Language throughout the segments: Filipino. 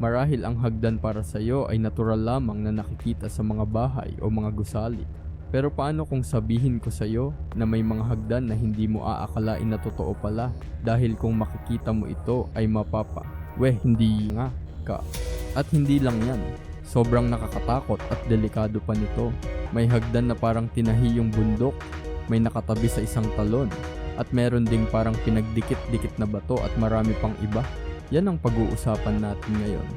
Marahil ang hagdan para sa iyo ay natural lamang na nakikita sa mga bahay o mga gusali. Pero paano kung sabihin ko sa iyo na may mga hagdan na hindi mo aakalain na totoo pala, dahil kung makikita mo ito ay hindi nga ka. At hindi lang yan, sobrang nakakatakot at delikado pa nito. May hagdan na parang tinahi yung bundok, may nakatabi sa isang talon, at meron ding parang pinagdikit-dikit na bato at marami pang iba. Yan ang pag-uusapan natin ngayon.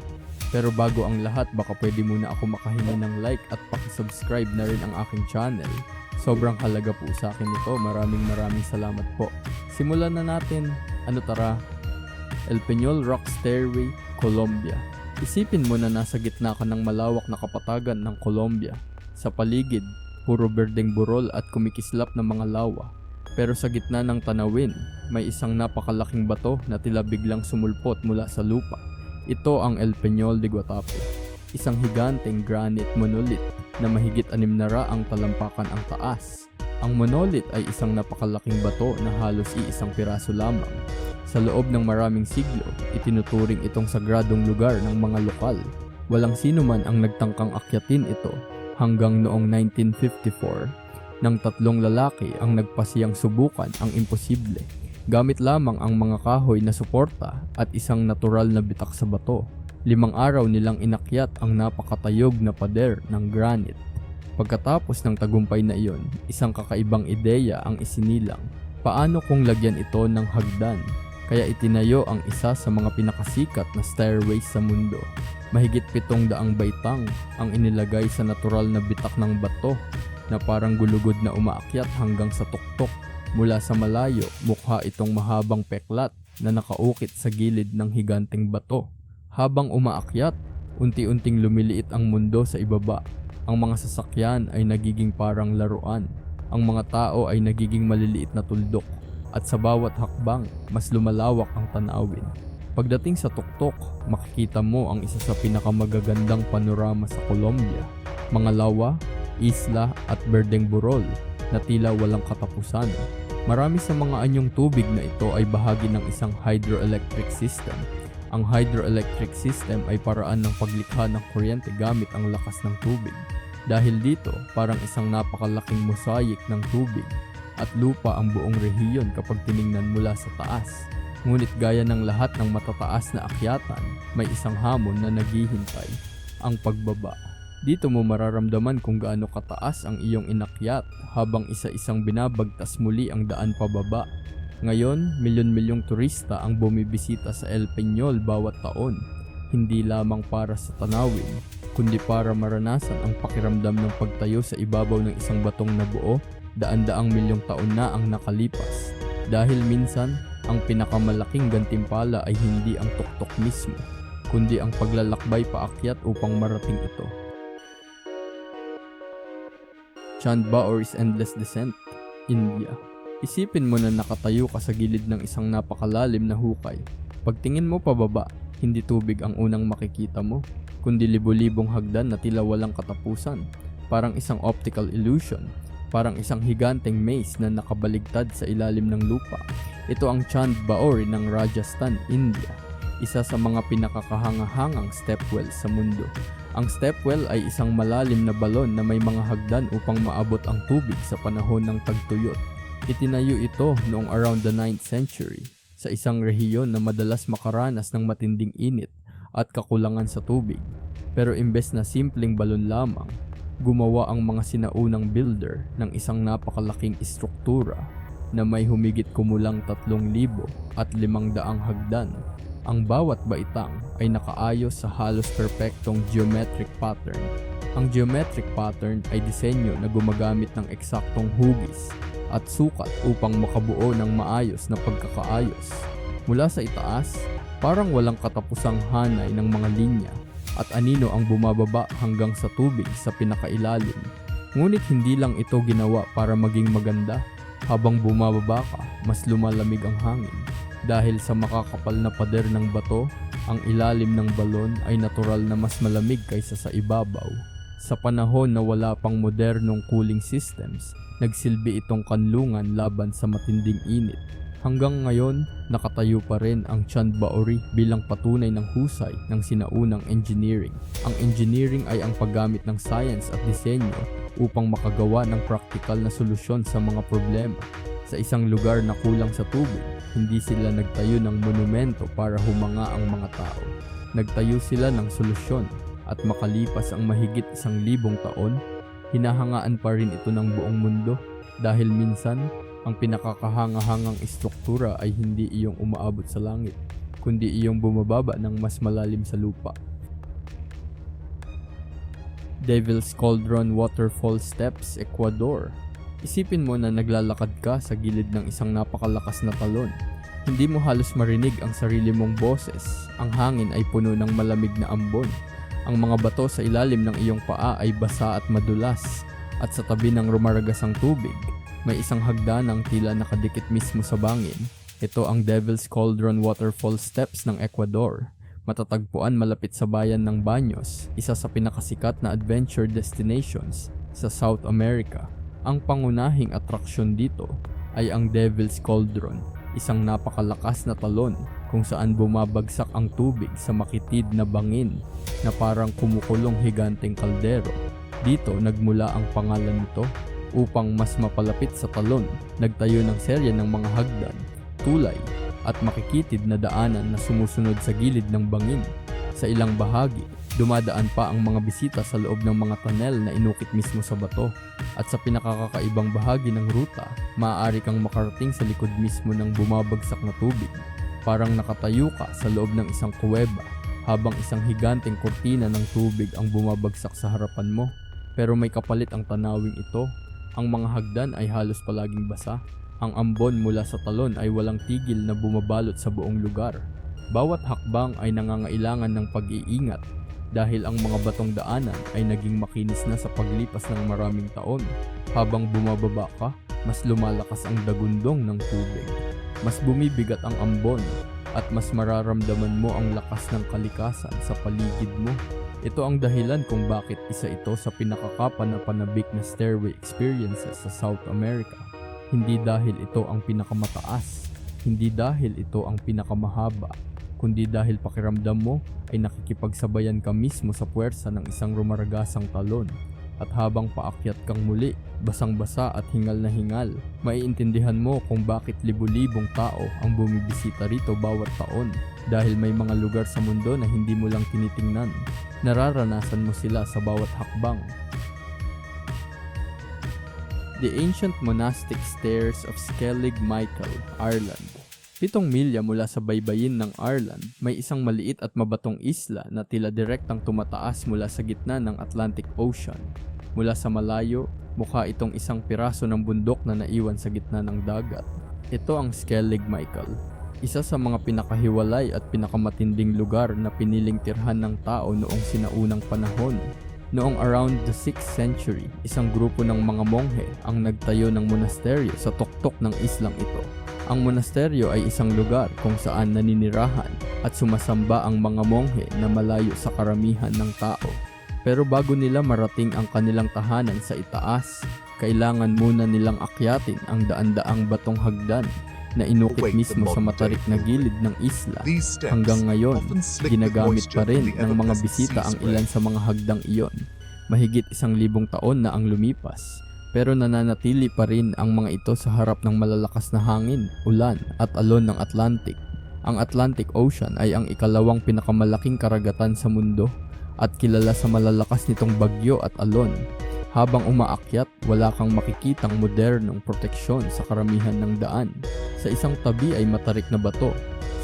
Pero bago ang lahat, baka pwede muna ako makahingi ng like at pakisubscribe na rin ang aking channel. Sobrang halaga po sa akin ito. Maraming salamat po. Simulan na natin. Tara. El Peñol Rock Stairway, Colombia. Isipin mo na nasa gitna ka ng malawak na kapatagan ng Colombia. Sa paligid, puro berdeng burol at kumikislap na mga lawa. Pero sa gitna ng tanawin, may isang napakalaking bato na tila biglang sumulpot mula sa lupa. Ito ang El Peñol de Guatape, isang higanteng granite monolith na mahigit 6 na raang talampakan ang taas. Ang monolith ay isang napakalaking bato na halos iisang piraso lamang. Sa loob ng maraming siglo, itinuturing itong sagradong lugar ng mga lokal. Walang sino man ang nagtangkang akyatin ito hanggang noong 1954, nang 3 lalaki ang nagpasiyang subukan ang imposible. Gamit lamang ang mga kahoy na suporta at isang natural na bitak sa bato. 5 araw nilang inakyat ang napakatayog na pader ng granite. Pagkatapos ng tagumpay na iyon, isang kakaibang ideya ang isinilang. Paano kung lagyan ito ng hagdan? Kaya itinayo ang isa sa mga pinakasikat na stairways sa mundo. Mahigit 700 baitang ang inilagay sa natural na bitak ng bato na parang gulugod na umaakyat hanggang sa tuktok. Mula sa malayo, mukha itong mahabang peklat na nakaukit sa gilid ng higanteng bato. Habang umaakyat, unti-unting lumiliit ang mundo sa ibaba. Ang mga sasakyan ay nagiging parang laruan. Ang mga tao ay nagiging maliliit na tuldok. At sa bawat hakbang, mas lumalawak ang tanawin. Pagdating sa tuktok, makikita mo ang isa sa pinakamagagandang panorama sa Colombia. Mga lawa, isla at berdeng burol na tila walang katapusan. Marami sa mga anyong tubig na ito ay bahagi ng isang hydroelectric system. Ang hydroelectric system ay paraan ng paglikha ng kuryente gamit ang lakas ng tubig. Dahil dito, parang isang napakalaking mosaic ng tubig at lupa ang buong rehiyon kapag tiningnan mula sa taas. Ngunit gaya ng lahat ng matataas na akyatan, may isang hamon na naghihintay, ang pagbaba. Dito mo mararamdaman kung gaano kataas ang iyong inakyat habang isa-isang binabagtas muli ang daan pababa. Ngayon, milyon-milyong turista ang bumibisita sa El Peñol bawat taon, hindi lamang para sa tanawin, kundi para maranasan ang pakiramdam ng pagtayo sa ibabaw ng isang batong nabuo, daan-daang milyong taon na ang nakalipas. Dahil minsan, ang pinakamalaking gantimpala ay hindi ang tuktok mismo, kundi ang paglalakbay paakyat upang marating ito. Chand Baor's Endless Descent, India. Isipin mo na nakatayo ka sa gilid ng isang napakalalim na hukay. Pagtingin mo pababa, hindi tubig ang unang makikita mo, kundi libo-libong hagdan na tila walang katapusan. Parang isang optical illusion, parang isang higanteng maze na nakabaligtad sa ilalim ng lupa. Ito ang Chand Baor ng Rajasthan, India. Isa sa mga pinakakahangahangang stepwell sa mundo. Ang stepwell ay isang malalim na balon na may mga hagdan upang maabot ang tubig sa panahon ng tagtuyot. Itinayo ito noong around the 9th century sa isang rehiyon na madalas makaranas ng matinding init at kakulangan sa tubig. Pero imbes na simpleng balon lamang, gumawa ang mga sinaunang builder ng isang napakalaking istruktura na may humigit kumulang 3,500 hagdan. Ang bawat baitang ay nakaayos sa halos perpektong geometric pattern. Ang geometric pattern ay disenyo na gumagamit ng eksaktong hugis at sukat upang makabuo ng maayos na pagkakaayos. Mula sa itaas, parang walang katapusang hanay ng mga linya at anino ang bumababa hanggang sa tubig sa pinakailalim. Ngunit hindi lang ito ginawa para maging maganda. Habang bumababa ka, mas lumalamig ang hangin. Dahil sa makakapal na pader ng bato, ang ilalim ng balon ay natural na mas malamig kaysa sa ibabaw. Sa panahon na wala pang modernong cooling systems, nagsilbi itong kanlungan laban sa matinding init. Hanggang ngayon, nakatayo pa rin ang Chand Baori bilang patunay ng husay ng sinaunang engineering. Ang engineering ay ang paggamit ng science at disenyo upang makagawa ng praktikal na solusyon sa mga problema. Sa isang lugar na kulang sa tubig, hindi sila nagtayo ng monumento para humanga ang mga tao. Nagtayo sila ng solusyon at makalipas ang mahigit 1,000 taon, hinahangaan pa rin ito ng buong mundo dahil minsan, ang pinakakahanga-hangang istruktura ay hindi iyong umaabot sa langit, kundi iyong bumababa ng mas malalim sa lupa. Devil's Cauldron Waterfall Steps, Ecuador. Isipin mo na naglalakad ka sa gilid ng isang napakalakas na talon. Hindi mo halos marinig ang sarili mong boses. Ang hangin ay puno ng malamig na ambon. Ang mga bato sa ilalim ng iyong paa ay basa at madulas. At sa tabi ng rumaragasang tubig, may isang hagdanang tila nakadikit mismo sa bangin. Ito ang Devil's Cauldron Waterfall Steps ng Ecuador. Matatagpuan malapit sa bayan ng Baños, isa sa pinakasikat na adventure destinations sa South America. Ang pangunahing atraksyon dito ay ang Devil's Cauldron, isang napakalakas na talon kung saan bumabagsak ang tubig sa makitid na bangin na parang kumukulong higanteng kaldero. Dito nagmula ang pangalan nito. Upang mas mapalapit sa talon, nagtayo ng serye ng mga hagdan, tulay, at makikitid na daanan na sumusunod sa gilid ng bangin. Sa ilang bahagi, dumadaan pa ang mga bisita sa loob ng mga tunnel na inukit mismo sa bato. At sa pinakakakaibang bahagi ng ruta, maaari kang makarating sa likod mismo ng bumabagsak na tubig. Parang nakatayo ka sa loob ng isang kuweba, habang isang higanteng kurtina ng tubig ang bumabagsak sa harapan mo. Pero may kapalit ang tanawing ito. Ang mga hagdan ay halos palaging basa. Ang ambon mula sa talon ay walang tigil na bumabalot sa buong lugar. Bawat hakbang ay nangangailangan ng pag-iingat dahil ang mga batong daanan ay naging makinis na sa paglipas ng maraming taon. Habang bumababa ka, mas lumalakas ang dagundong ng tubig. Mas bumibigat ang ambon at mas mararamdaman mo ang lakas ng kalikasan sa paligid mo. Ito ang dahilan kung bakit isa ito sa pinakakapanapanabik na stairway experiences sa South America. Hindi dahil ito ang pinakamataas, hindi dahil ito ang pinakamahaba, kundi dahil pakiramdam mo ay nakikipagsabayan ka mismo sa puwersa ng isang rumaragasang talon. At habang paakyat kang muli, basang-basa at hingal na hingal, maiintindihan mo kung bakit libu-libong tao ang bumibisita rito bawat taon. Dahil may mga lugar sa mundo na hindi mo lang tinitingnan, nararanasan mo sila sa bawat hakbang. The Ancient Monastic Stairs of Skellig Michael, Ireland. 7 milya mula sa baybayin ng Ireland, may isang maliit at mabatong isla na tila direktang tumataas mula sa gitna ng Atlantic Ocean. Mula sa malayo, mukha itong isang piraso ng bundok na naiwan sa gitna ng dagat. Ito ang Skellig Michael, isa sa mga pinakahiwalay at pinakamatinding lugar na piniling tirhan ng tao noong sinaunang panahon. Noong around the 6th century, isang grupo ng mga monghe ang nagtayo ng monasteryo sa tuktok ng islang ito. Ang monasteryo ay isang lugar kung saan naninirahan at sumasamba ang mga monghe na malayo sa karamihan ng tao. Pero bago nila marating ang kanilang tahanan sa itaas, kailangan muna nilang akyatin ang daan-daang batong hagdan na inukit mismo sa matarik na gilid ng isla. Hanggang ngayon, ginagamit pa rin ng mga bisita ang ilan sa mga hagdang iyon. Mahigit 1,000 taon na ang lumipas. Pero nananatili pa rin ang mga ito sa harap ng malalakas na hangin, ulan at alon ng Atlantic. Ang Atlantic Ocean ay ang ikalawang pinakamalaking karagatan sa mundo at kilala sa malalakas nitong bagyo at alon. Habang umaakyat, wala kang makikitang modernong proteksyon sa karamihan ng daan. Sa isang tabi ay matarik na bato,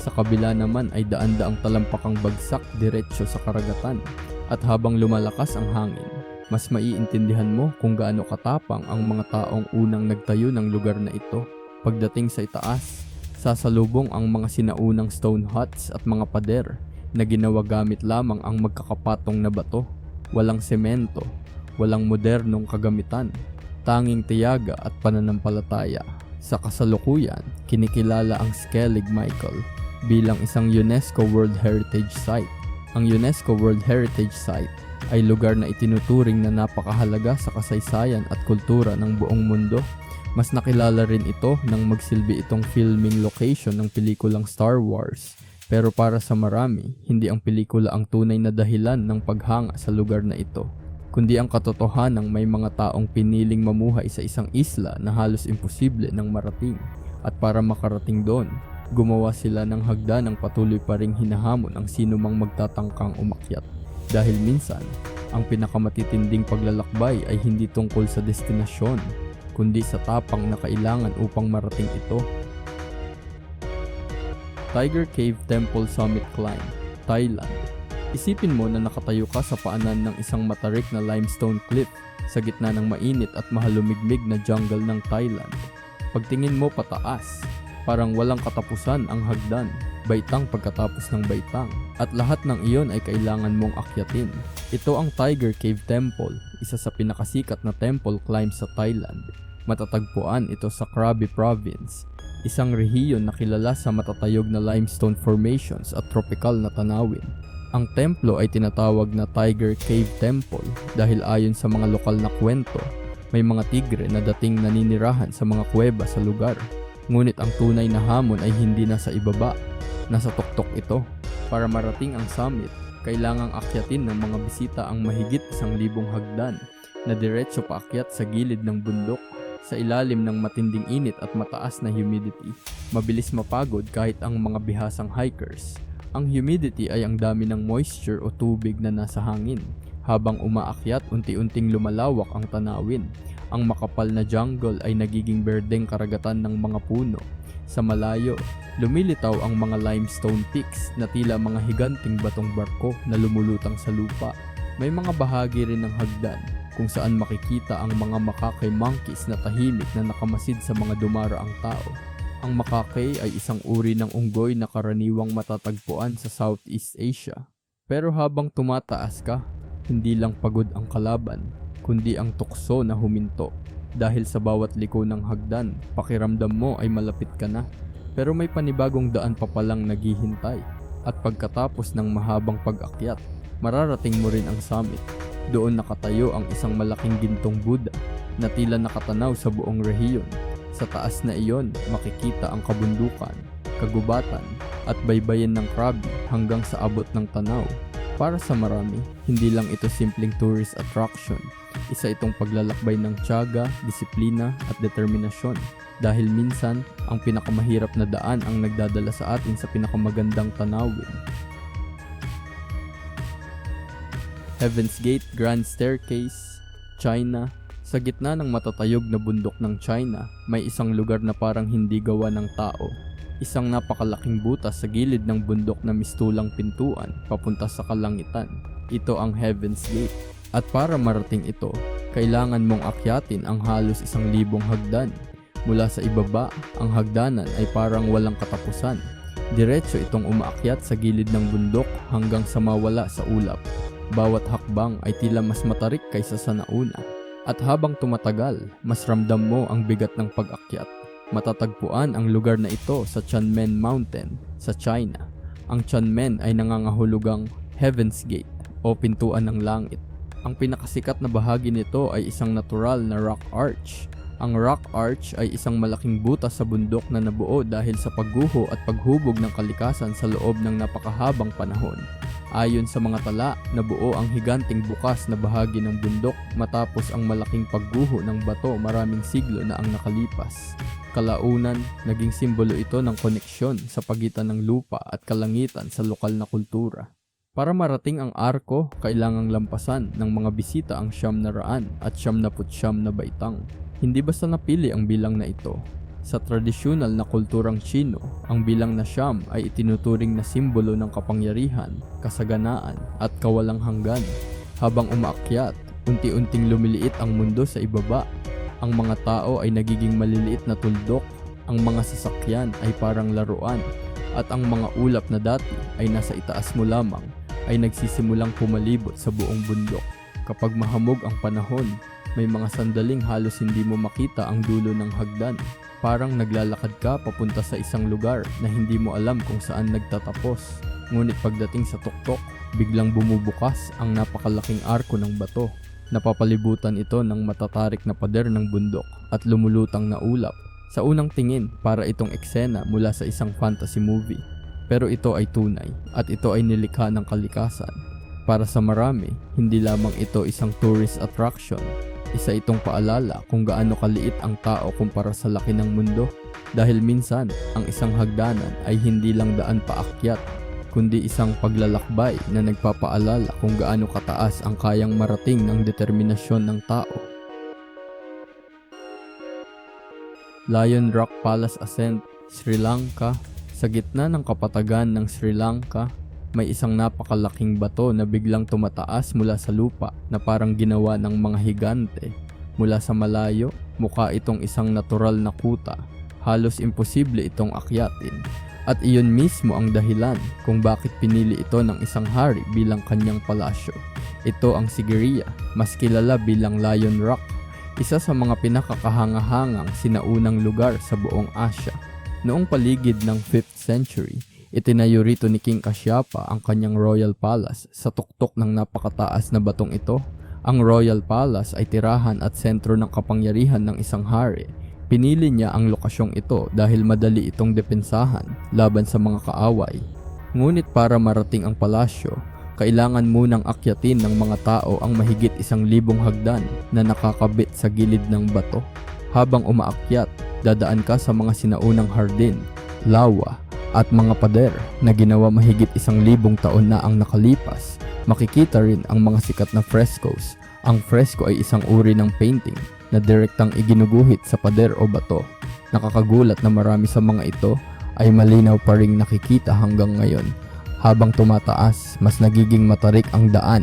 sa kabila naman ay daan-daang talampakang bagsak diretsyo sa karagatan. At habang lumalakas ang hangin, mas maiintindihan mo kung gaano katapang ang mga taong unang nagtayo ng lugar na ito. Pagdating sa itaas, sasalubong ang mga sinaunang stone huts at mga pader na ginawa gamit lamang ang magkakapatong na bato. Walang semento, walang modernong kagamitan, tanging tiyaga at pananampalataya. Sa kasalukuyan, kinikilala ang Skellig Michael bilang isang UNESCO World Heritage Site. Ang UNESCO World Heritage Site ay lugar na itinuturing na napakahalaga sa kasaysayan at kultura ng buong mundo. Mas nakilala rin ito nang magsilbi itong filming location ng pelikulang Star Wars. Pero para sa marami, hindi ang pelikula ang tunay na dahilan ng paghanga sa lugar na ito, kundi ang katotohanang may mga taong piniling mamuhay sa isang isla na halos imposible nang marating. At para makarating doon, gumawa sila ng hagdan ng patuloy pa ring hinahamon ang sino mang magtatangkang umakyat. Dahil minsan, ang pinakamatitinding paglalakbay ay hindi tungkol sa destinasyon, kundi sa tapang na kailangan upang marating ito. Tiger Cave Temple Summit Climb, Thailand. Isipin mo na nakatayo ka sa paanan ng isang matarik na limestone cliff sa gitna ng mainit at mahalumigmig na jungle ng Thailand. Pagtingin mo pataas, parang walang katapusan ang hagdan, baitang pagkatapos ng baitang, at lahat ng iyon ay kailangan mong akyatin. Ito ang Tiger Cave Temple, isa sa pinakasikat na temple climb sa Thailand. Matatagpuan ito sa Krabi Province, isang rehiyon na kilala sa matatayog na limestone formations at tropical na tanawin. Ang templo ay tinatawag na Tiger Cave Temple dahil ayon sa mga lokal na kwento, may mga tigre na dating naninirahan sa mga kuweba sa lugar. Ngunit ang tunay na hamon ay hindi nasa ibaba, nasa tuktok ito. Para marating ang summit, kailangang akyatin ng mga bisita ang mahigit 1,000 hagdan na diretso paakyat sa gilid ng bundok. Sa ilalim ng matinding init at mataas na humidity, mabilis mapagod kahit ang mga bihasang hikers. Ang humidity ay ang dami ng moisture o tubig na nasa hangin. Habang umaakyat, unti-unting lumalawak ang tanawin. Ang makapal na jungle ay nagiging berdeng karagatan ng mga puno. Sa malayo, lumilitaw ang mga limestone peaks na tila mga higanting batong barko na lumulutang sa lupa. May mga bahagi rin ng hagdan kung saan makikita ang mga Makakay monkeys na tahimik na nakamasid sa mga dumaraang tao. Ang Makakay ay isang uri ng unggoy na karaniwang matatagpuan sa Southeast Asia. Pero habang tumataas ka, hindi lang pagod ang kalaban, kundi ang tukso na huminto. Dahil sa bawat liko ng hagdan, pakiramdam mo ay malapit ka na. Pero may panibagong daan pa palang naghihintay. At pagkatapos ng mahabang pag-akyat, mararating mo rin ang summit. Doon nakatayo ang isang malaking gintong Buddha na tila nakatanaw sa buong rehiyon. Sa taas na iyon, makikita ang kabundukan, kagubatan, at baybayin ng Krabi hanggang sa abot ng tanaw. Para sa marami, hindi lang ito simpleng tourist attraction. Isa itong paglalakbay ng tiyaga, disiplina, at determinasyon. Dahil minsan, ang pinakamahirap na daan ang nagdadala sa atin sa pinakamagandang tanawin. Heaven's Gate Grand Staircase, China. Sa gitna ng matatayog na bundok ng China, may isang lugar na parang hindi gawa ng tao. Isang napakalaking butas sa gilid ng bundok na mistulang pintuan papunta sa kalangitan. Ito ang Heaven's Gate. At para marating ito, kailangan mong akyatin ang halos 1,000 hagdan. Mula sa ibaba, ang hagdanan ay parang walang katapusan. Diretso itong umaakyat sa gilid ng bundok hanggang sa mawala sa ulap. Bawat hakbang ay tila mas matarik kaysa sa nauna. At habang tumatagal, mas ramdam mo ang bigat ng pag-akyat. Matatagpuan ang lugar na ito sa Tianmen Mountain sa China. Ang Tianmen ay nangangahulugang Heaven's Gate o pintuan ng langit. Ang pinakasikat na bahagi nito ay isang natural na rock arch. Ang rock arch ay isang malaking butas sa bundok na nabuo dahil sa pagguho at paghubog ng kalikasan sa loob ng napakahabang panahon. Ayon sa mga tala, nabuo ang higanting bukas na bahagi ng bundok matapos ang malaking pagguho ng bato maraming siglo na ang nakalipas. Kalaunan, naging simbolo ito ng koneksyon sa pagitan ng lupa at kalangitan sa lokal na kultura. Para marating ang arko, kailangang lampasan ng mga bisita ang 900 at 99 na baitang. Hindi basta napili ang bilang na ito. Sa tradisyonal na kulturang Tsino, ang bilang na 9 ay itinuturing na simbolo ng kapangyarihan, kasaganaan, at kawalang hanggan. Habang umaakyat, unti-unting lumiliit ang mundo sa ibaba. Ang mga tao ay nagiging maliliit na tuldok, ang mga sasakyan ay parang laruan, at ang mga ulap na dati ay nasa itaas mo lamang ay nagsisimulang pumalibot sa buong bundok. Kapag mahamog ang panahon, may mga sandaling halos hindi mo makita ang dulo ng hagdan. Parang naglalakad ka papunta sa isang lugar na hindi mo alam kung saan nagtatapos. Ngunit pagdating sa tuktok, biglang bumubukas ang napakalaking arko ng bato. Napapalibutan ito ng matatarik na pader ng bundok at lumulutang na ulap. Sa unang tingin, para itong eksena mula sa isang fantasy movie. Pero ito ay tunay at ito ay nilikha ng kalikasan. Para sa marami, hindi lamang ito isang tourist attraction. Isa itong paalala kung gaano kaliit ang tao kumpara sa laki ng mundo. Dahil minsan, ang isang hagdanan ay hindi lang daan paakyat, kundi isang paglalakbay na nagpapaalala kung gaano kataas ang kayang marating ng determinasyon ng tao. Lion Rock Palace Ascent, Sri Lanka. Sa gitna ng kapatagan ng Sri Lanka, may isang napakalaking bato na biglang tumataas mula sa lupa na parang ginawa ng mga higante. Mula sa malayo, mukha itong isang natural na kuta. Halos imposible itong akyatin. At iyon mismo ang dahilan kung bakit pinili ito ng isang hari bilang kanyang palasyo. Ito ang Sigiriya, mas kilala bilang Lion Rock. Isa sa mga pinakakahangahangang sinaunang lugar sa buong Asya. Noong paligid ng 5th century, itinayo rito ni King Kashyapa ang kanyang royal palace sa tuktok ng napakataas na batong ito. Ang royal palace ay tirahan at sentro ng kapangyarihan ng isang hari. Pinili niya ang lokasyong ito dahil madali itong depensahan laban sa mga kaaway. Ngunit para marating ang palasyo, kailangan munang akyatin ng mga tao ang mahigit 1,000 hagdan na nakakabit sa gilid ng bato. Habang umaakyat, dadaan ka sa mga sinaunang hardin, lawa, at mga pader na ginawa mahigit 1,000 taon na ang nakalipas. Makikita rin ang mga sikat na frescoes. Ang fresco ay isang uri ng painting na direktang iginuguhit sa pader o bato. Nakakagulat na marami sa mga ito ay malinaw pa ring nakikita hanggang ngayon. Habang tumataas, mas nagiging matarik ang daan.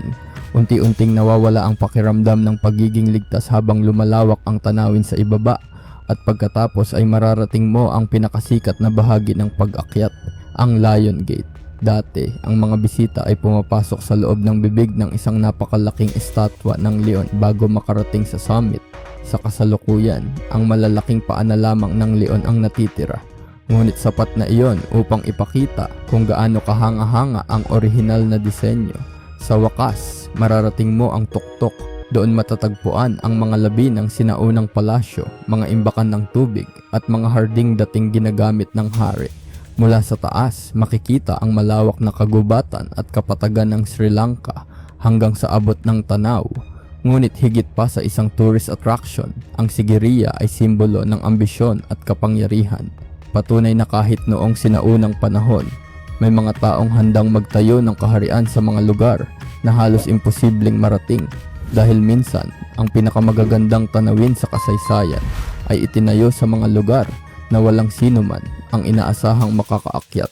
Unti-unting nawawala ang pakiramdam ng pagiging ligtas habang lumalawak ang tanawin sa ibaba. At pagkatapos ay mararating mo ang pinakasikat na bahagi ng pag-akyat, ang Lion Gate. Dati, ang mga bisita ay pumapasok sa loob ng bibig ng isang napakalaking estatwa ng leon bago makarating sa summit. Sa kasalukuyan, ang malalaking paa na lamang ng leon ang natitira. Ngunit sapat na iyon upang ipakita kung gaano kahanga-hanga ang orihinal na disenyo. Sa wakas, mararating mo ang tuktok. Doon matatagpuan ang mga labi ng sinaunang palasyo, mga imbakan ng tubig at mga harding dating ginagamit ng hari. Mula sa taas, makikita ang malawak na kagubatan at kapatagan ng Sri Lanka hanggang sa abot ng tanaw. Ngunit higit pa sa isang tourist attraction, ang Sigiriya ay simbolo ng ambisyon at kapangyarihan. Patunay na kahit noong sinaunang panahon, may mga taong handang magtayo ng kaharian sa mga lugar na halos imposibleng marating. Dahil minsan, ang pinakamagagandang tanawin sa kasaysayan ay itinayo sa mga lugar na walang sino man ang inaasahang makakaakyat.